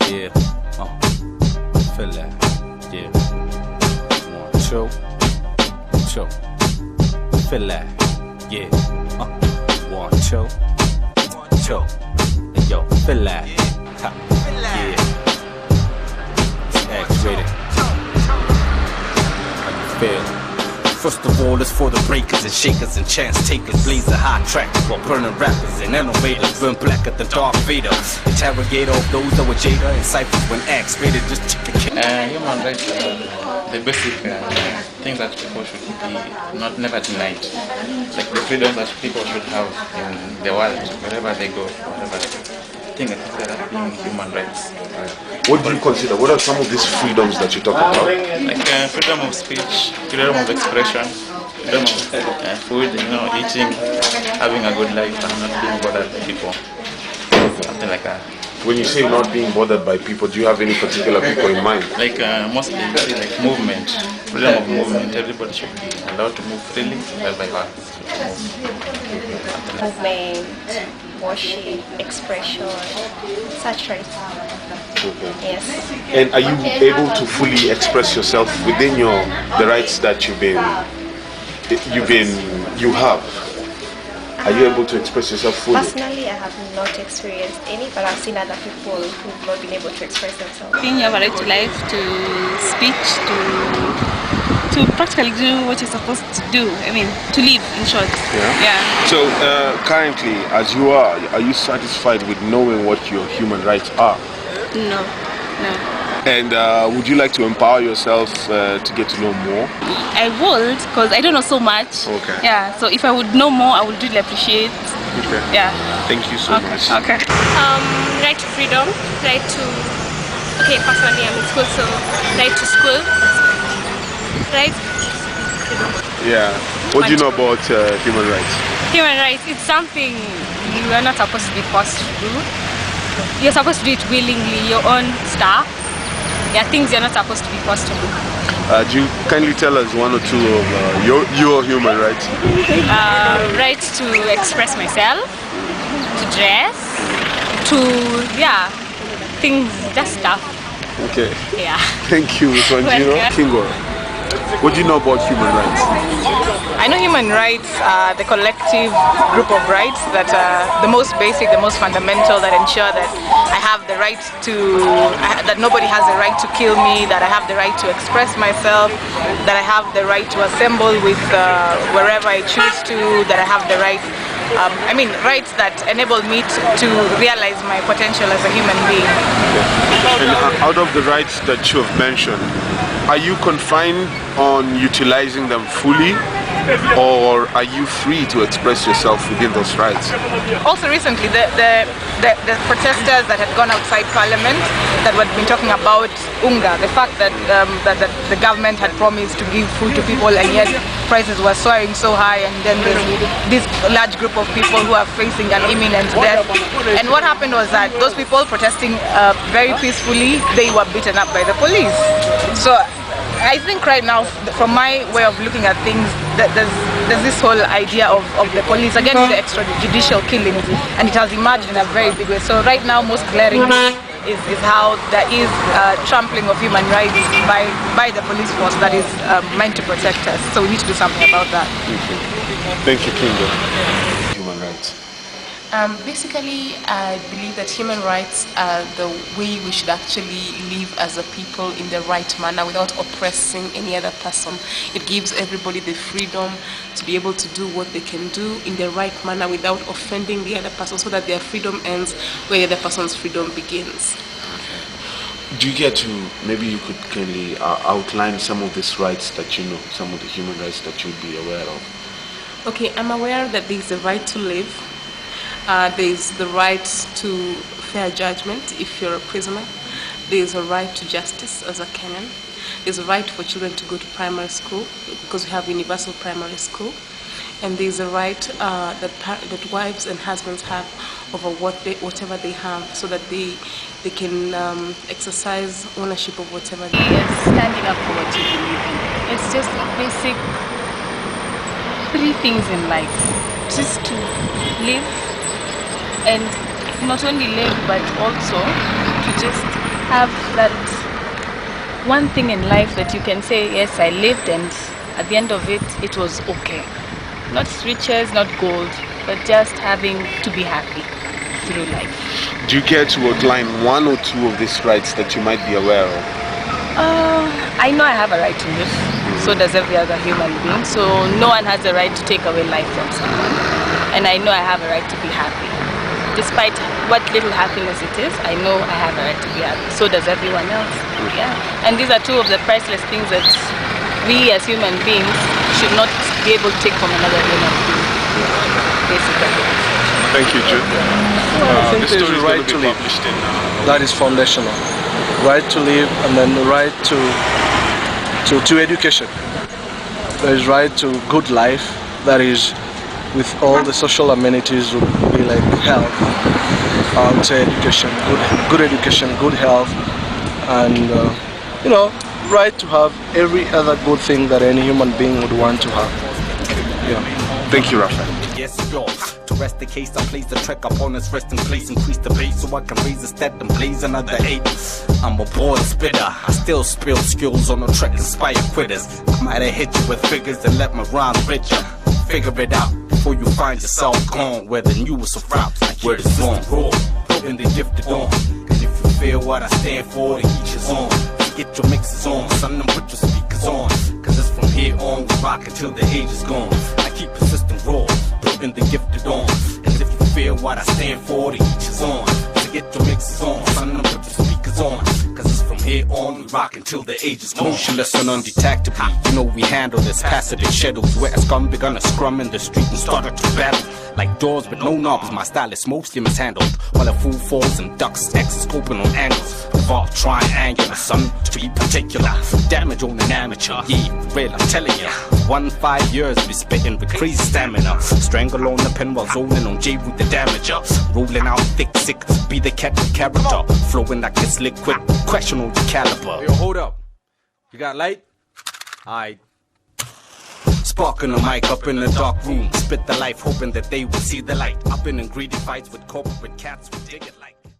Yeah, feel that. Yeah, 1, 2, 2. Feel that. Yeah, 1, 2, 2. Hey, yo, feel that. Ha. Yeah, it's X-rated. How you feel? First of all, it's for the breakers and shakers and chance takers. Blaze a hot track while burning rappers and innovators. Burn blacker than Darth Vader. Interrogate all those that were Jada and ciphers when X-rated. Just chicken. Human rights are the basic things that people should be never denied. Like the freedom that people should have in the world, wherever they go, whatever. I think that being human rights. What do you consider? What are some of these freedoms that you talk about? Like freedom of speech, freedom of expression, freedom of food, eating, having a good life and not being bothered by people. Something like that. When you say not being bothered by people, do you have any particular people in mind? Like mostly like movement, freedom of movement. Everybody should be allowed to move freely, by heart. Movement, worship, expression, such right. Okay. Yes. And are you able to fully express yourself within the rights that you have? Are you able to express yourself fully? Personally, I have not experienced any, but I've seen other people who've not been able to express themselves. I think you have a right to life, to speech, to practically do what you're supposed to do. I mean, to live, in short. Yeah. So currently, as you are you satisfied with knowing what your human rights are? No. And would you like to empower yourself to get to know more? I would, because I don't know so much. Okay. Yeah, so if I would know more, I would really appreciate. Okay. Yeah. Thank you so much. Okay. Right to freedom, right to, personally I'm in school, so right to school, right? Yeah. What do you know about human rights? Human rights, it's something you are not supposed to be forced to do. You're supposed to do it willingly, your own stuff. Yeah, things you're not supposed to be forced to do. Do you kindly tell us one or two of your human rights? Right to express myself, to dress, to, things, just stuff. Okay. Yeah. Thank you, Ms. Wanjiro. Kingo, what do you know about human rights? I know human rights are the collective group of rights that are the most basic, the most fundamental, that ensure that I have the right to, that nobody has the right to kill me, that I have the right to express myself, that I have the right to assemble with wherever I choose to, that I have the right, rights that enable me to realize my potential as a human being. And out of the rights that you have mentioned, are you confined on utilizing them fully, or are you free to express yourself within those rights? Also recently, the protesters that had gone outside Parliament that had been talking about UNGA, the fact that the government had promised to give food to people and yet prices were soaring so high, and then there's this large group of people who are facing an imminent death. And what happened was that those people protesting very peacefully, they were beaten up by the police. So I think right now, from my way of looking at things, that there's this whole idea of the police against the extrajudicial killings, and it has emerged in a very big way. So right now, most glaringly is how there is trampling of human rights by the police force that is meant to protect us. So we need to do something about that. Thank you, Kingo. Human rights. Basically, I believe that human rights are the way we should actually live as a people in the right manner without oppressing any other person. It gives everybody the freedom to be able to do what they can do in the right manner without offending the other person, so that their freedom ends where the other person's freedom begins. Do you get to, maybe you could kindly outline some of these rights that you know, some of the human rights that you'd be aware of? Okay, I'm aware that there is the right to live. There is the right to fair judgment if you're a prisoner. There is a right to justice as a Kenyan. There's a right for children to go to primary school because we have universal primary school. And there's a right that wives and husbands have over whatever they have, so that they can exercise ownership of whatever they have. Yes, standing up for what you believe in. It's just basic 3 things in life. Just to live, and not only live but also to just have that one thing in life that you can say, yes, I lived, and at the end of it, it was okay. Not riches, not gold, but just having to be happy through life. Do you care to outline one or two of these rights that you might be aware of? I know I have a right to live, so does every other human being. So no one has the right to take away life from someone. And I know I have a right to be happy. Despite what little happiness it is, I know I have a right to be happy. So does everyone else. Yeah. And these are two of the priceless things that we as human beings should not be able to take from another human being. Basically. Thank you, Jude. I think there's a right to live. That is foundational. Right to live, and then the right to education. There is right to good life. That is, with all the social amenities, would be like health. I would say education, good education, good health, and right to have every other good thing that any human being would want to have. Yeah. Thank you, Raphael. Yes, yo. To rest the case, I place the track up on its resting place, increase the bass so I can raise the stat and blaze another 8. I'm a boiled spitter, I still spill skills on the track, inspire quitters. I might have hit you with figures and let my rhymes richer. Figure it out before you find yourself gone where the newest of routes, like where it's wrong. Putting the gifted on, and if you feel what I stand for, the heat is on. Get your mixes on, son, and put your speakers on. Cause it's from here on, we rock until the age is gone. I keep persistent raw, putting the gifted on. As if you feel what I stand for, the heat is on. So get your mixes on, son, and put your speakers on. Cause it's from here on, we rock until the age is gone. Motionless and undetectably, you know we handle this passive in shadows. Where a scum begun to scrum in the street and started to battle. Like doors with no knobs, my style is mostly mishandled. While a fool falls and ducks, X scoping on angles. Revolve triangular, son, to be particular. Damage on an amateur, yeah, real, I'm telling ya. 1-5 years, be spitting with crazy stamina. Strangle on the pen while zoning on J with the damager. Rolling out thick, sick, be the cat with character. Flowing like it's liquid, question on the caliber. Yo, hold up. You got light? Aight. Sparking the mic up in the dark room. Spit the life, hoping that they will see the light. I've been in greedy fights with corporate cats who dig it like.